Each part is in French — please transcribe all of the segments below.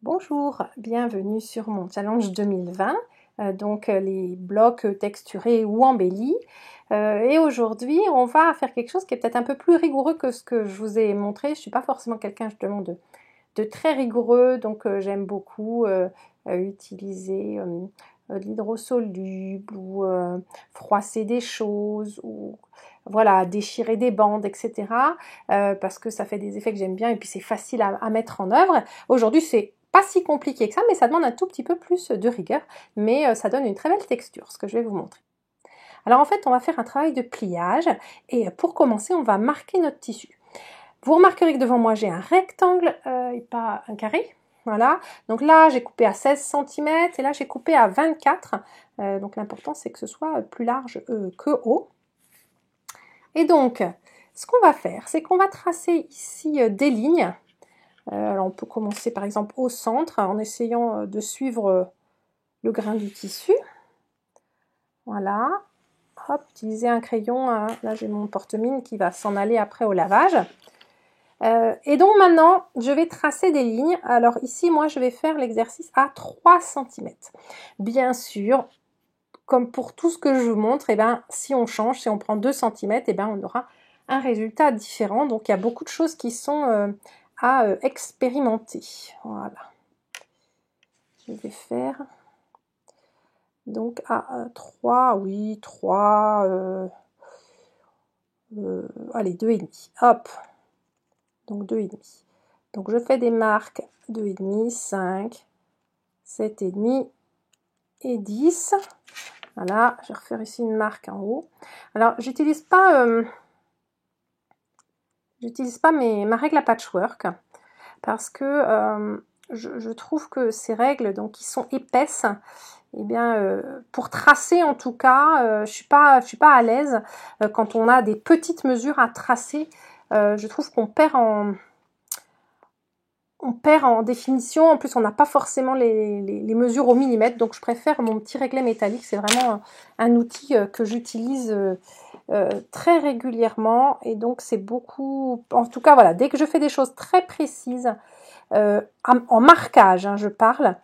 Bonjour, bienvenue sur mon challenge 2020, les blocs texturés ou embellis. Et aujourd'hui, on va faire quelque chose qui est peut-être un peu plus rigoureux que ce que je vous ai montré. Je ne suis pas forcément quelqu'un justement de très rigoureux, donc j'aime beaucoup utiliser de l'hydrosoluble ou froisser des choses ou voilà, déchirer des bandes, etc. Parce que ça fait des effets que j'aime bien et puis c'est facile à mettre en œuvre. Aujourd'hui, c'est pas si compliqué que ça, mais ça demande un tout petit peu plus de rigueur, mais ça donne une très belle texture, ce que je vais vous montrer. Alors en fait, on va faire un travail de pliage et pour commencer, on va marquer notre tissu. Vous remarquerez que devant moi, j'ai un rectangle et pas un carré. Voilà, donc là, j'ai coupé à 16 cm et là, j'ai coupé à 24. Donc l'important, c'est que ce soit plus large que haut. Et donc, ce qu'on va faire, c'est qu'on va tracer ici des lignes. Alors on peut commencer par exemple au centre en essayant de suivre le grain du tissu. Voilà. Hop, utiliser un crayon. Hein. Là j'ai mon porte-mine qui va s'en aller après au lavage. Et donc maintenant, je vais tracer des lignes. Alors ici, moi, je vais faire l'exercice à 3 cm. Bien sûr, comme pour tout ce que je vous montre, eh ben, si on change, si on prend 2 cm, eh ben, on aura un résultat différent. Donc il y a beaucoup de choses qui sont à expérimenter. Voilà. Je vais faire donc à 3, oui, 3, allez, 2,5. Hop, donc 2,5. Donc je fais des marques 2,5, 5, 7,5 et 10. Voilà, je vais refaire ici une marque en haut. Alors, j'utilise pas ma règle à patchwork parce que je trouve que ces règles, donc qui sont épaisses, eh bien, pour tracer en tout cas, je suis pas à l'aise quand on a des petites mesures à tracer. Je trouve qu'on perd en définition. En plus, on n'a pas forcément les mesures au millimètre, donc je préfère mon petit réglet métallique. C'est vraiment un outil que j'utilise très régulièrement, et donc c'est beaucoup, en tout cas voilà, dès que je fais des choses très précises, en marquage, hein, je parle,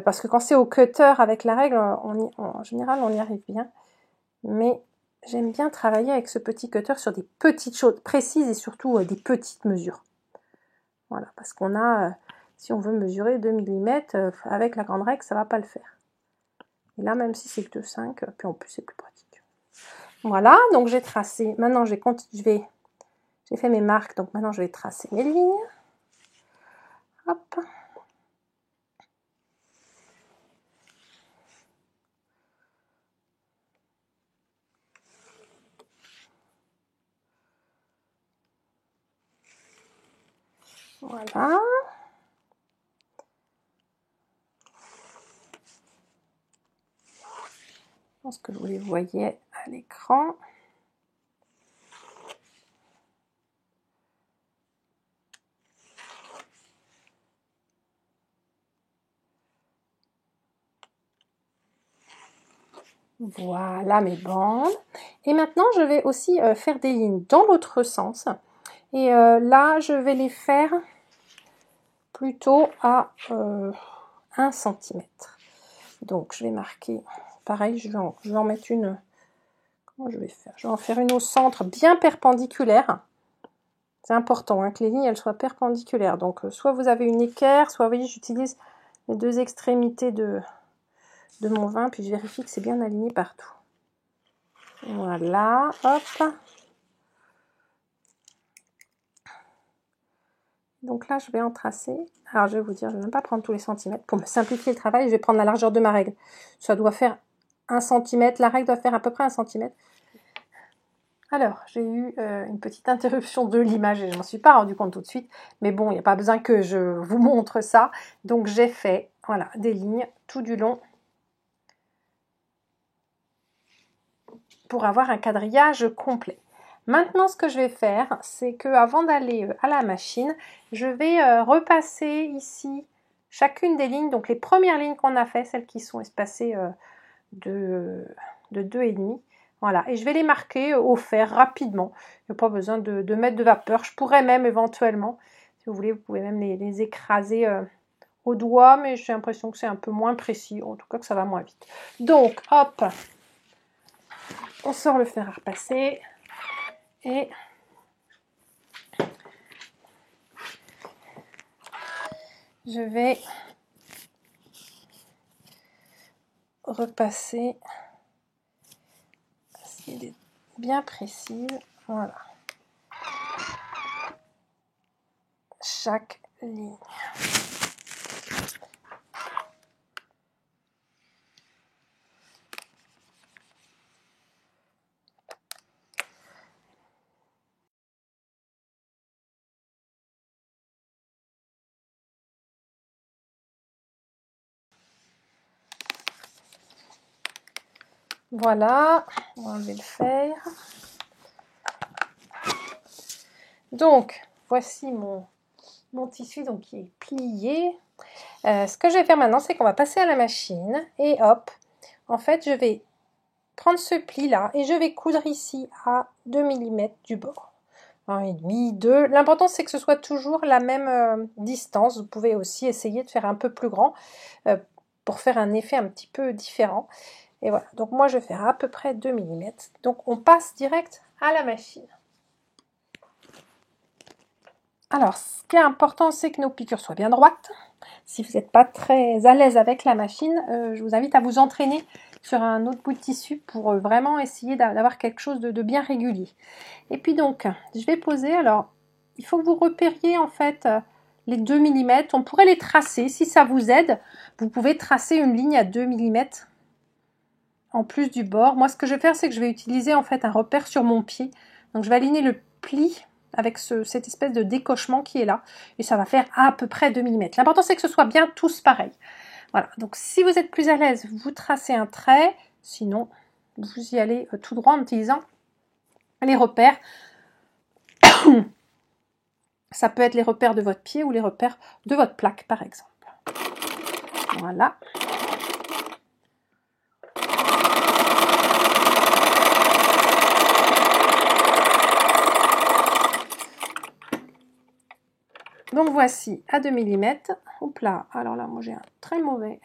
parce que quand c'est au cutter avec la règle, en général on y arrive bien, mais j'aime bien travailler avec ce petit cutter sur des petites choses précises et surtout des petites mesures. Voilà, parce qu'on a, si on veut mesurer 2 mm, avec la grande règle, ça va pas le faire. Et là, même si c'est que 2,5, puis en plus c'est plus pratique. Voilà, donc j'ai tracé. Maintenant, j'ai fait mes marques, donc maintenant je vais tracer mes lignes. Hop. Voilà. Je pense que vous les voyez à l'écran. Voilà mes bandes. Et maintenant, je vais aussi faire des lignes dans l'autre sens. Et là, je vais les faire plutôt à 1 cm. Donc, je vais marquer, pareil, je vais en mettre une. Comment je vais faire? Je vais en faire une au centre, bien perpendiculaire. C'est important hein, que les lignes elles soient perpendiculaires. Donc, soit vous avez une équerre, soit, vous voyez, j'utilise les deux extrémités de mon vin, puis je vérifie que c'est bien aligné partout. Voilà, hop. Donc là, je vais en tracer. Alors, je vais vous dire, je ne vais même pas prendre tous les centimètres. Pour me simplifier le travail, je vais prendre la largeur de ma règle. Ça doit faire 1 cm. La règle doit faire à peu près 1 cm. Alors, j'ai eu une petite interruption de l'image et je ne m'en suis pas rendu compte tout de suite. Mais bon, il n'y a pas besoin que je vous montre ça. Donc, j'ai fait voilà, des lignes tout du long pour avoir un quadrillage complet. Maintenant, ce que je vais faire, c'est que avant d'aller à la machine, je vais repasser ici chacune des lignes, donc les premières lignes qu'on a fait, celles qui sont espacées de 2,5. Voilà, et je vais les marquer au fer rapidement. Il n'y a pas besoin de mettre de vapeur. Je pourrais même éventuellement, si vous voulez, vous pouvez même les écraser au doigt, mais j'ai l'impression que c'est un peu moins précis, en tout cas que ça va moins vite. Donc, hop, on sort le fer à repasser et je vais repasser parce qu'il est bien précis. Voilà. Chaque ligne. Voilà, on va enlever le fer. Donc, voici mon tissu donc, qui est plié. Ce que je vais faire maintenant, c'est qu'on va passer à la machine et hop, en fait, je vais prendre ce pli-là et je vais coudre ici à 2 mm du bord. 1,5, 2. L'important, c'est que ce soit toujours la même distance. Vous pouvez aussi essayer de faire un peu plus grand pour faire un effet un petit peu différent. Et voilà, donc moi, je vais faire à peu près 2 mm. Donc, on passe direct à la machine. Alors, ce qui est important, c'est que nos piqûres soient bien droites. Si vous n'êtes pas très à l'aise avec la machine, je vous invite à vous entraîner sur un autre bout de tissu pour vraiment essayer d'avoir quelque chose de bien régulier. Et puis donc, je vais poser, alors, il faut que vous repériez en fait les 2 mm. On pourrait les tracer, si ça vous aide, vous pouvez tracer une ligne à 2 mm en plus du bord. Moi, ce que je vais faire, c'est que je vais utiliser en fait un repère sur mon pied. Donc, je vais aligner le pli avec cette espèce de décochement qui est là. Et ça va faire à peu près 2 mm. L'important, c'est que ce soit bien tous pareil. Voilà, donc si vous êtes plus à l'aise, vous tracez un trait. Sinon, vous y allez tout droit en utilisant les repères. Ça peut être les repères de votre pied ou les repères de votre plaque, par exemple. Voilà. Donc voici à 2 mm. Hop là, alors là, moi j'ai un très mauvais.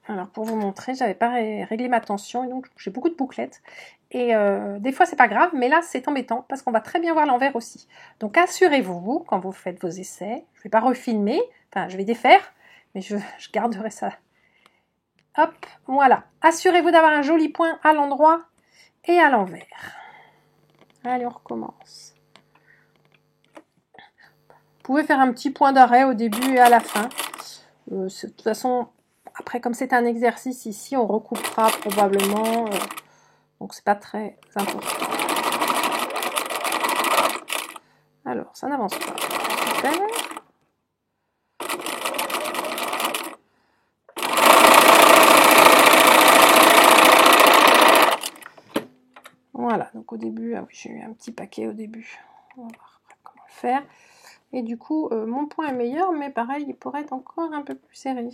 Alors pour vous montrer, j'avais pas réglé ma tension, et donc j'ai beaucoup de bouclettes. Et des fois c'est pas grave, mais là c'est embêtant parce qu'on va très bien voir l'envers aussi. Donc assurez-vous, quand vous faites vos essais, je vais pas refilmer, enfin je vais défaire, mais je garderai ça. Hop, voilà. Assurez-vous d'avoir un joli point à l'endroit et à l'envers. Allez, on recommence. Vous pouvez faire un petit point d'arrêt au début et à la fin. De toute façon, après, comme c'est un exercice ici, on recoupera probablement. Donc, c'est pas très important. Alors, ça n'avance pas. Super. Voilà, donc au début, ah oui, j'ai eu un petit paquet au début. On va voir après comment le faire. Et du coup, mon point est meilleur, mais pareil, il pourrait être encore un peu plus serré.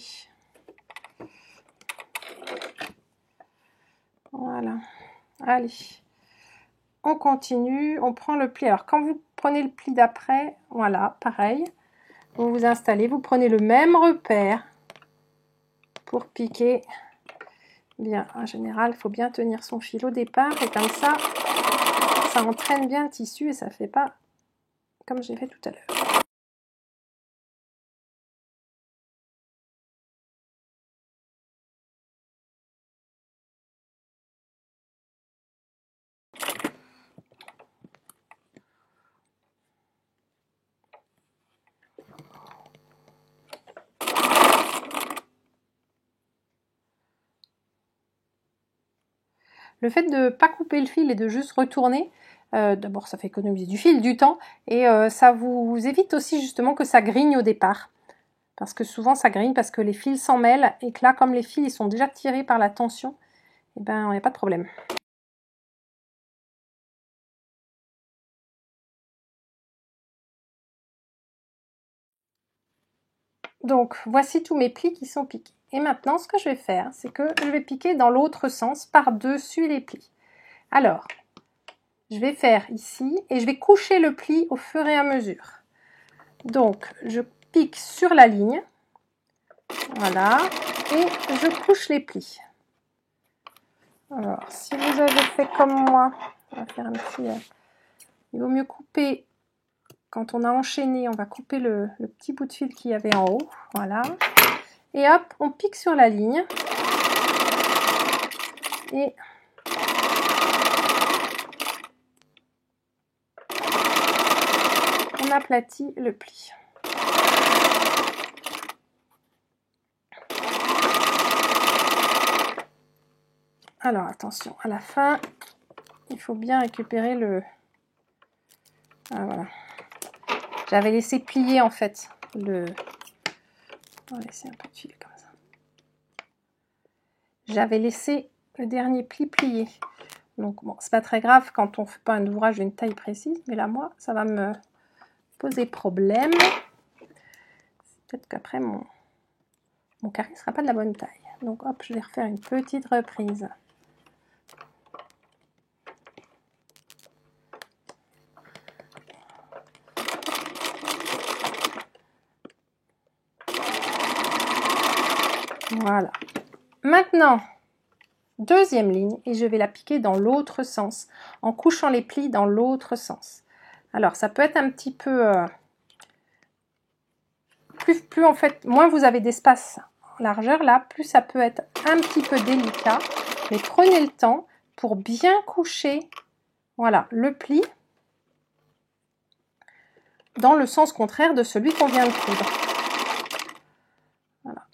Voilà. Allez. On continue, on prend le pli. Alors, quand vous prenez le pli d'après, voilà, pareil. Vous vous installez, vous prenez le même repère pour piquer. Bien, en général, il faut bien tenir son fil au départ. Et comme ça entraîne bien le tissu et ça ne fait pas comme j'ai fait tout à l'heure. Le fait de ne pas couper le fil et de juste retourner, d'abord ça fait économiser du fil, du temps, et ça vous évite aussi justement que ça grigne au départ. Parce que souvent ça grigne parce que les fils s'en mêlent et que là, comme les fils ils sont déjà tirés par la tension, eh ben, il n'y a pas de problème. Donc, voici tous mes plis qui sont piqués. Et maintenant, ce que je vais faire, c'est que je vais piquer dans l'autre sens, par-dessus les plis. Alors, je vais faire ici et je vais coucher le pli au fur et à mesure. Donc, je pique sur la ligne, voilà, et je couche les plis. Alors, si vous avez fait comme moi, on va faire un petit... il vaut mieux couper, quand on a enchaîné, on va couper le petit bout de fil qu'il y avait en haut, voilà. Et hop, on pique sur la ligne. Et on aplatit le pli. Alors attention, à la fin, il faut bien récupérer le... Ah, voilà. J'avais laissé plier en fait le... On va laisser un peu de fil comme ça. J'avais laissé le dernier pli plié. Donc bon, c'est pas très grave quand on fait pas un ouvrage d'une taille précise, mais là moi, ça va me poser problème. Peut-être qu'après mon carré ne sera pas de la bonne taille. Donc hop, je vais refaire une petite reprise. Voilà. Maintenant, deuxième ligne, et je vais la piquer dans l'autre sens, en couchant les plis dans l'autre sens. Alors, ça peut être un petit peu... plus en fait, moins vous avez d'espace en largeur, là, plus ça peut être un petit peu délicat. Mais prenez le temps pour bien coucher, voilà, le pli dans le sens contraire de celui qu'on vient de coudre. Voilà.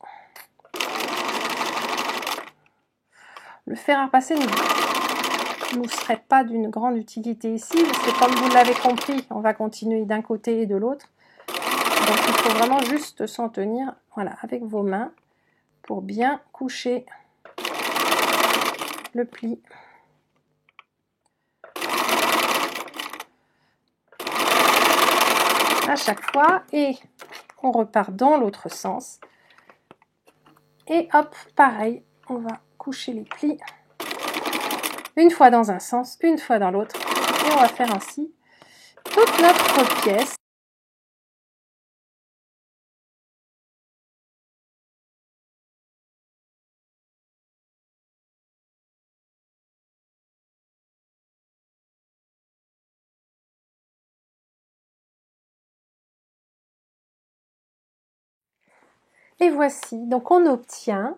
Le fer à repasser ne nous serait pas d'une grande utilité ici, parce que comme vous l'avez compris, on va continuer d'un côté et de l'autre. Donc il faut vraiment juste s'en tenir, voilà, avec vos mains pour bien coucher le pli. À chaque fois, et on repart dans l'autre sens. Et hop, pareil, on va coucher les plis. Une fois dans un sens, une fois dans l'autre. Et on va faire ainsi toute notre pièce. Et voici, donc on obtient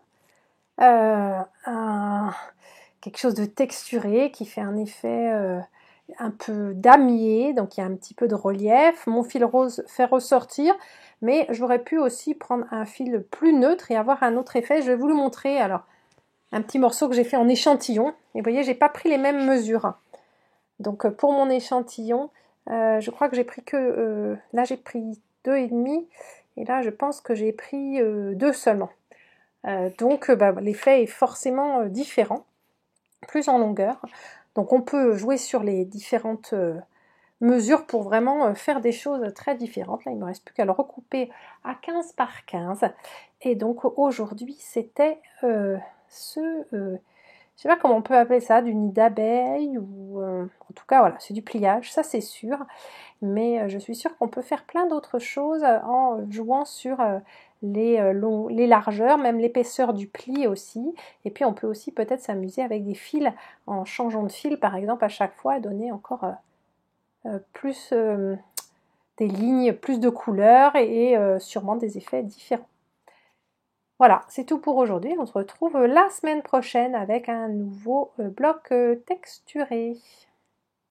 quelque chose de texturé qui fait un effet un peu damier, donc il y a un petit peu de relief. Mon fil rose fait ressortir, mais j'aurais pu aussi prendre un fil plus neutre et avoir un autre effet. Je vais vous le montrer. Alors, un petit morceau que j'ai fait en échantillon. Et vous voyez, j'ai pas pris les mêmes mesures. Donc pour mon échantillon, je crois que j'ai pris que... là, j'ai pris 2,5. Et là, je pense que j'ai pris 2 seulement. Donc l'effet est forcément différent, plus en longueur. Donc on peut jouer sur les différentes mesures pour vraiment faire des choses très différentes. Là, il ne me reste plus qu'à le recouper à 15 par 15. Et donc aujourd'hui, c'était je sais pas comment on peut appeler ça, du nid d'abeille ou en tout cas voilà, c'est du pliage, ça c'est sûr. Mais je suis sûre qu'on peut faire plein d'autres choses en jouant sur les largeurs, même l'épaisseur du pli aussi. Et puis on peut aussi peut-être s'amuser avec des fils en changeant de fil par exemple à chaque fois, donner encore plus des lignes, plus de couleurs et sûrement des effets différents. Voilà, c'est tout pour aujourd'hui. On se retrouve la semaine prochaine avec un nouveau bloc texturé.